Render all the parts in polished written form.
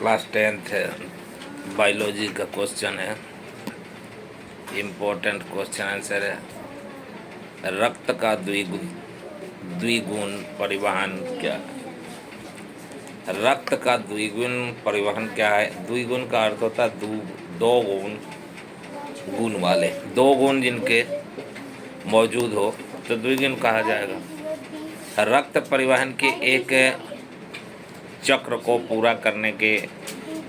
Class 10th biology का question है। Important question answer है। रक्त का द्विगुण परिवहन क्या है? रक्त का द्विगुण परिवहन क्या है? द्विगुण का अर्थ होता है दो गुण वाले, दो गुण जिनके मौजूद हो तो द्विगुण कहा जाएगा। रक्त परिवहन के एक चक्र को पूरा करने के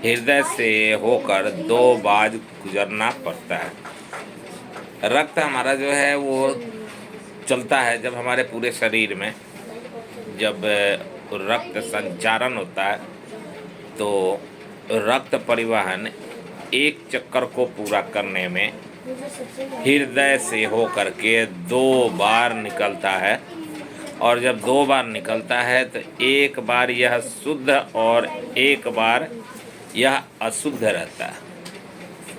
हृदय से होकर 2 बार गुजरना पड़ता है। रक्त हमारा जो है वो चलता है जब हमारे पूरे शरीर में जब रक्त संचारण होता है तो रक्त परिवहन एक चक्कर को पूरा करने में हृदय से होकर के 2 बार निकलता है, और जब 2 बार निकलता है तो एक बार यह शुद्ध और एक बार यह अशुद्ध रहता है।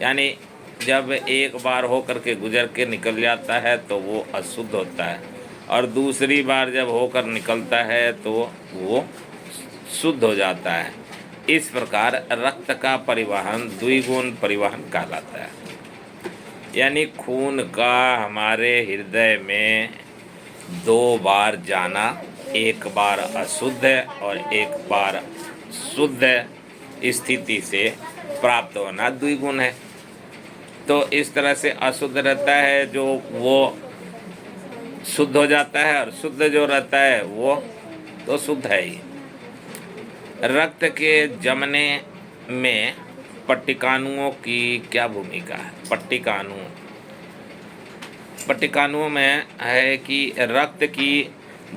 यानी जब एक बार होकर के गुजर के निकल जाता है तो वो अशुद्ध होता है, और दूसरी बार जब होकर निकलता है तो वो शुद्ध हो जाता है। इस प्रकार रक्त का परिवहन द्विगुण परिवहन कहलाता है। यानी खून का हमारे हृदय में 2 बार जाना, एक बार अशुद्ध और एक बार शुद्ध स्थिति से प्राप्त होना द्विगुण है। तो इस तरह से अशुद्ध रहता है जो वो शुद्ध हो जाता है, और शुद्ध जो रहता है वो तो शुद्ध है ही। रक्त के जमने में पट्टिकानुओं की क्या भूमिका है? पट्टिकानुओं में है कि रक्त की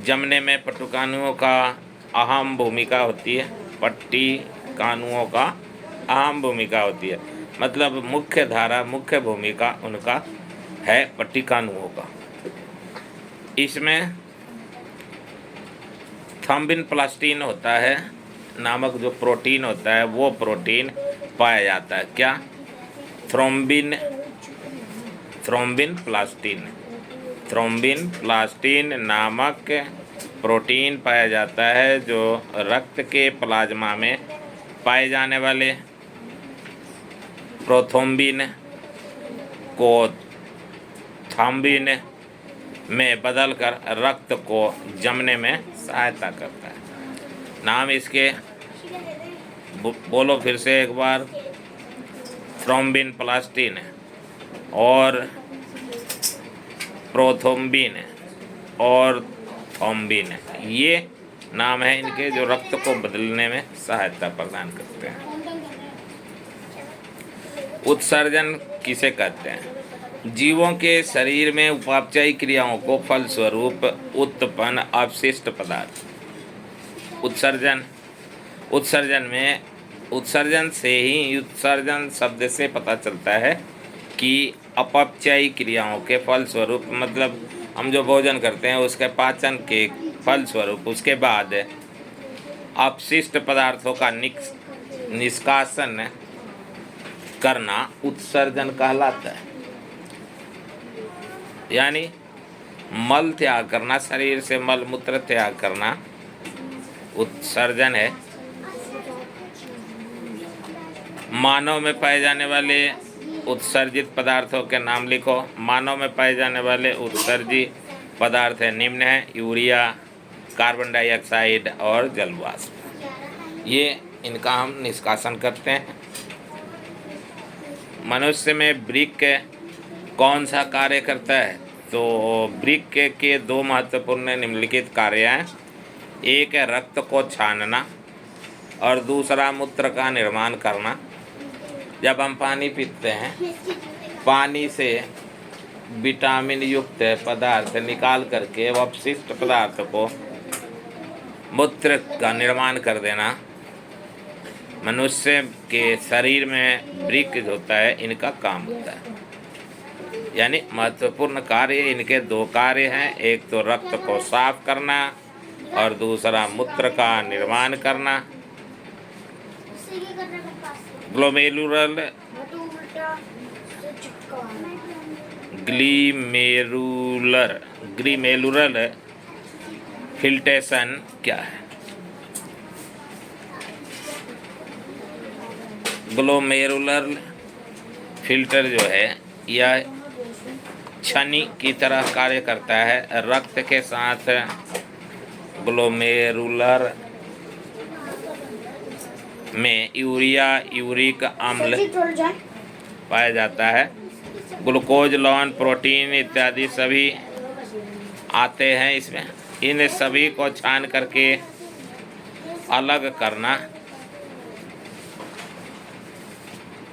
जमने में पट्टिकानुओं का अहम भूमिका होती है। पट्टिकानुओं का अहम भूमिका होती है, मतलब मुख्य धारा, मुख्य भूमिका उनका है पट्टिकानुओं का। इसमें थ्रोम्बिन प्लास्टिन होता है नामक जो प्रोटीन होता है, वो प्रोटीन पाया जाता है। क्या? थ्रोम्बिन प्लास्टिन नामक प्रोटीन पाया जाता है जो रक्त के प्लाज्मा में पाए जाने वाले प्रोथ्रोम्बिन को थ्रोम्बिन में बदलकर रक्त को जमने में सहायता करता है। नाम इसके बोलो फिर से एक बार। थ्रोम्बिन प्लास्टिन और प्रोथ्रोम्बिन और थ्रोम्बिन, ये नाम है इनके जो रक्त को बदलने में सहायता प्रदान करते हैं। उत्सर्जन किसे कहते हैं? जीवों के शरीर में उपापचयी क्रियाओं को फलस्वरूप उत्पन्न अवशिष्ट पदार्थ। उत्सर्जन से ही, उत्सर्जन शब्द से पता चलता है कि अपचयी क्रियाओं के फलस्वरूप, मतलब हम जो भोजन करते हैं उसके पाचन के फलस्वरूप उसके बाद अपशिष्ट पदार्थों का निष्कासन करना उत्सर्जन कहलाता है। यानी मल त्याग करना, शरीर से मल मूत्र त्याग करना उत्सर्जन है। मानव में पाए जाने वाले उत्सर्जित पदार्थों के नाम लिखो। मानव में पाए जाने वाले उत्सर्जित पदार्थ है निम्न है: यूरिया, कार्बन डाइऑक्साइड और जल वाष्प। ये इनका हम निष्कासन करते हैं। मनुष्य में वृक्क कौन सा कार्य करता है? तो वृक्क के 2 महत्वपूर्ण निम्नलिखित कार्य हैं। एक है रक्त को छानना और दूसरा मूत्र का निर्माण करना। जब हम पानी पीते हैं, पानी से विटामिन युक्त पदार्थ निकाल करके अपशिष्ट पदार्थ को मूत्र का निर्माण कर देना। मनुष्य के शरीर में वृक्क होता है, इनका काम होता है। यानी महत्वपूर्ण कार्य इनके 2 कार्य हैं, एक तो रक्त को साफ करना और दूसरा मूत्र का निर्माण करना। ग्लीमेरुलर फिल्ट्रेशन क्या है? ग्लोमेरुलर फिल्टर जो है यह छन्नी की तरह कार्य करता है। रक्त के साथ ग्लोमेरुलर में यूरिक अम्ल पाया जाता है। ग्लूकोज, लवण, प्रोटीन इत्यादि सभी आते हैं इसमें। इन सभी को छान करके अलग करना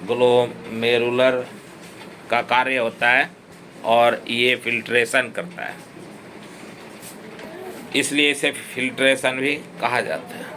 ग्लोमेरुलर का कार्य होता है और ये फिल्ट्रेशन करता है, इसलिए इसे फिल्ट्रेशन भी कहा जाता है।